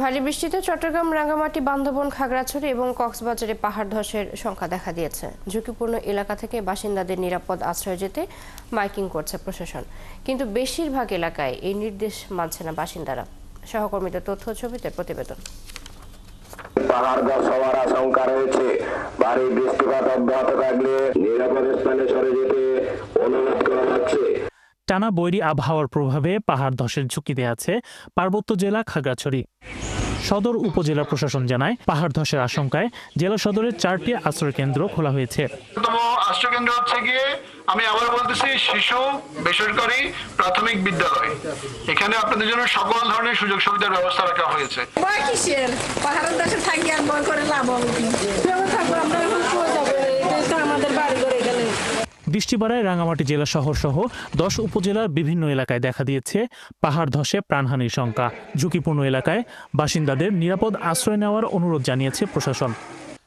ভারী বৃষ্টিতে চট্টগ্রাম, রাঙ্গামাটি, বান্দরবান, খাগড়াছড়ি এবং কক্সবাজারে পাহাড় ধসের সংখ্যা দেখা দিয়েছে। ঝুঁকিপূর্ণ এলাকা থেকে বাসিন্দাদের নিরাপদ আশ্রয় যেতে মাইকিং করছে প্রশাসন, কিন্তু বেশিরভাগ এলাকায় এই নির্দেশ মানছে না বাসিন্দারা। সহকর্মীদের তথ্য ছবিতে প্রতিবেদন। পাহাড় ধস হওয়ার আশঙ্কা রয়েছে। ভারী বৃষ্টিপাত অব্যাহত থাকলে নিরাপদ স্থানে সরে যেতে অনুরোধ করা হচ্ছে। টানা বৈরী আবহাওয়ার প্রভাবে পাহাড় ধসের ঝুঁকিতে আছে পার্বত্য জেলা খাগড়াছড়ি। সদর উপজেলা প্রশাসন জানায়, পাহাড় ধসের আশঙ্কায় জেলা সদরের 4টি আশ্রয় কেন্দ্র খোলা হয়েছে। আশ্রয় কেন্দ্র হচ্ছে গিয়ে, আমি আবার বলতেছি, শিশু বেসরকারি প্রাথমিক বিদ্যালয়। এখানে আপনাদের জন্য সকল ধরনের সুযোগ সুবিধার ব্যবস্থা রাখা হয়েছে। পাহাড়ের দেশে থাকি আর ভয় করে লাভ হবে কি? আমাদের বাড়ি করে গেলে বৃষ্টি বাড়ায় রাঙ্গামাটি জেলা শহর সহ 10 উপজেলার বিভিন্ন এলাকায় দেখা দিয়েছে পাহাড় ধসে প্রাণহানির শঙ্কা। ঝুঁকিপূর্ণ এলাকায় বাসিন্দাদের নিরাপদ আশ্রয় নেওয়ার অনুরোধ জানিয়েছে প্রশাসন।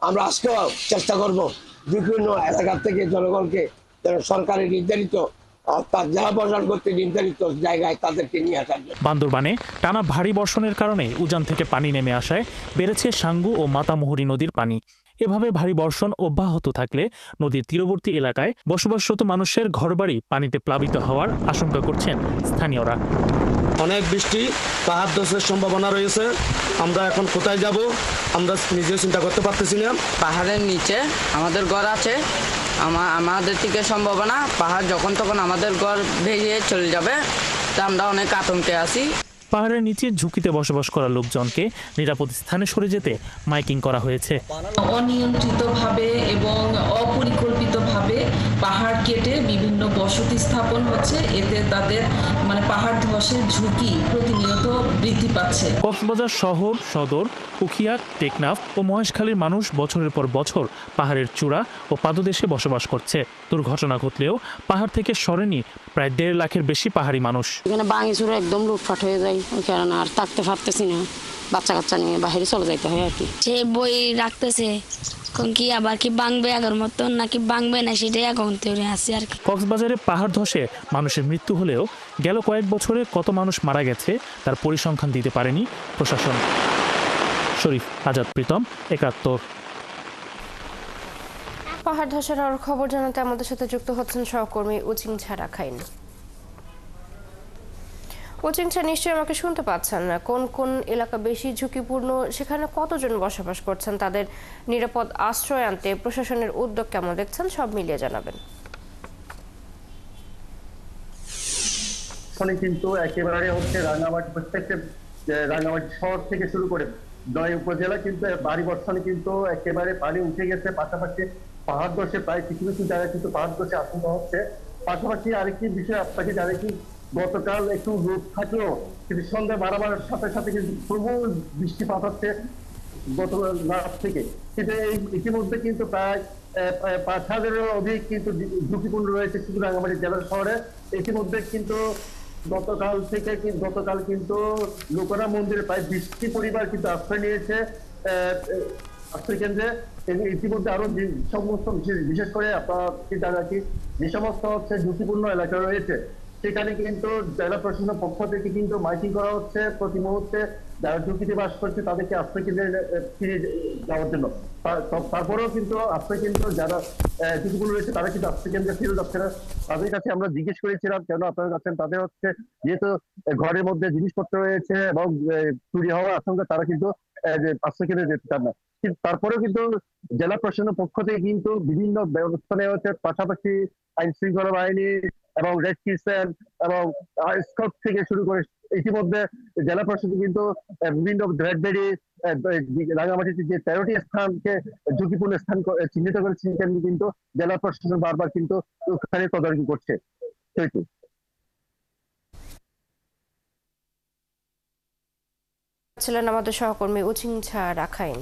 আমরা আজকেও চেষ্টা করব বিভিন্ন এলাকা থেকে জনগণকে সরকারি নির্ধারিত অর্থাৎ জেলা প্রশাসন কর্তৃক নির্ধারিত জায়গায় তাদেরকে নিয়ে আসার জন্য। বান্দরবানে টানা ভারী বর্ষণের কারণে উজান থেকে পানি নেমে আসায় বেড়েছে সাঙ্গু ও মাতামুহুরী নদীর পানি। এভাবে ভারী বর্ষণ অব্যাহত থাকলে নদীর তীরবর্তী এলাকায় বসবাসরত মানুষের ঘরবাড়ি পানিতে প্লাবিত হওয়ার আশঙ্কা করছেন স্থানীয়রা। অনেক বৃষ্টি, পাহাড় ধসের সম্ভাবনা রয়েছে। আমরা এখন কোথায় যাব আমরা নিজেও চিন্তা করতে পারতেছি না। পাহাড়ের নিচে আমাদের ঘর আছে, আমাদের থেকে সম্ভাবনা পাহাড় যখন তখন আমাদের ঘর ভেঙে চলে যাবে, তা আমরা অনেক আতঙ্কে আছি। পাহাড়ের নিচে ঝুঁকিতে বসবাস করা লোকজনকে নিরাপদ স্থানে সরে যেতে মাইকিং করা হয়েছে। অনিয়ন্ত্রিতভাবে এবং অপরিকল্পিতভাবে পাহাড় কেটে বিভিন্ন বসতি স্থাপন হচ্ছে, এতে তাদের পাহাড় ধসের ঝুঁকি প্রতিনিয়ত বৃদ্ধি পাচ্ছে। কক্সবাজার শহর, সদর, উখিয়া, টেকনাফ ও মহেশখালীর মানুষ বছরের পর বছর পাহাড়ের চূড়া ও পাদদেশে বসবাস করছে। দুর্ঘটনা ঘটলেও পাহাড় থেকে সরেনি প্রায় 1.5 লাখের বেশি পাহাড়ি মানুষ। এখানে ভাঙিচুরা একদম লুটপাট হয়ে যায়, ওই কারণে আর থাকতে পারতেছি না, বাচ্চা কাচ্চা নিয়ে বাইরে চলে যাইতে হয় আর কি। সে বই রাখতেছে কি আবার কি ভাঙবে আগের মতন নাকি ভাঙবে না, সেটাই এখন তৈরি আছে আর কি। কক্সবাজারে পাহাড় ধসে মানুষের মৃত্যু হলেও গেল কয়েক বছরে কত মানুষ মারা গেছে তার পরিসংখ্যান দিতে পারেনি প্রশাসন। শরীফ আজাদ প্রীতম, ৭১। পাহাড় ধসের আর খবর জানাতে আমাদের সাথে যুক্ত হচ্ছেন সহকর্মী উচিংছা রাখাইন। উচিংছা, নিশ্চয়ই আমাকে শুনতে পাচ্ছেন না? কোন কোন এলাকা বেশি ঝুঁকিপূর্ণ, সেখানে কতজন বসবাস করছেন, তাদের নিরাপদ আশ্রয় আনতে প্রশাসনের উদ্যোগ কেমন দেখছেন, সব মিলিয়ে জানাবেন। কিন্তু একেবারে হচ্ছে রাঙ্গামাটি, প্রত্যেকটা রাঙ্গামাটি শহর থেকে শুরু করে 9 উপজেলা কিন্তু ভারী বর্ষণে কিন্তু একেবারে পানি উঠে গেছে। পাশাপাশি পাহাড় ধসে প্রায় কিছু কিছু জায়গায় কিন্তু পাহাড় ধসে আশঙ্কা হচ্ছে। পাশাপাশি আরেকটি বিষয় আপনাকে জানে কি, গতকাল একটু রোদ থাকলেও কিন্তু সন্ধ্যা বাড়াবার সাথে সাথে কিন্তু প্রবল বৃষ্টিপাত হচ্ছে গত রাত থেকে। কিন্তু এই ইতিমধ্যে কিন্তু প্রায় 5,000-এরও অধিক কিন্তু ঝুঁকিপূর্ণ রয়েছে শুধু রাঙ্গামাটি জেলা শহরে। ইতিমধ্যে কিন্তু গতকাল কিন্তু লোকরা মন্দিরে প্রায় 20টি পরিবার কিন্তু আশ্রয় নিয়েছে আশ্রয় কেন্দ্রে। ইতিমধ্যে আরো সমস্ত বিশেষ করে আপনার জানা কি, যে সমস্ত হচ্ছে ঝুঁকিপূর্ণ এলাকা রয়েছে সেখানে কিন্তু জেলা প্রশাসনের পক্ষ থেকে কিন্তু মাইকিং করা হচ্ছে প্রতি মুহূর্তে যারা ঝুঁকিতে বাস করছে তাদেরকে আশ্রয় কেন্দ্রে ফিরে যাওয়ার জন্য। তারপরেও কিন্তু আশ্রয় কেন্দ্র যারা ঝুঁকিপূর্ণ রয়েছে তারা কিন্তু আশ্রয় কেন্দ্রে ফিরে যাচ্ছে না। তাদের কাছে আমরা জিজ্ঞেস করেছিলাম কেন আপনারা যাচ্ছেন, তাদের হচ্ছে যেহেতু ঘরের মধ্যে জিনিসপত্র রয়েছে এবং চুরি হওয়ার আশঙ্কা, তারা কিন্তু আশ্রয় কেন্দ্রে যেতে চান না। কিন্তু তারপরেও কিন্তু জেলা প্রশাসনের পক্ষ থেকে কিন্তু বিভিন্ন ব্যবস্থা নেওয়া হচ্ছে। পাশাপাশি আইন শৃঙ্খলা বাহিনী এবং রেড ক্রিসেন্ট এবং স্কাউট থেকে শুরু করে ইতিমধ্যে জেলা প্রশাসন কিন্তু বিভিন্ন ব্র্যাডবেরি রাঙ্গামাটির যে 13টি স্থানকে ঝুঁকিপূর্ণ স্থান চিহ্নিত করেছে, কিন্তু জেলা প্রশাসন বারবার কিন্তু ওখানে তদারকি করছে। ছিলেন আমাদের সহকর্মী উচিংছা রাখাইন।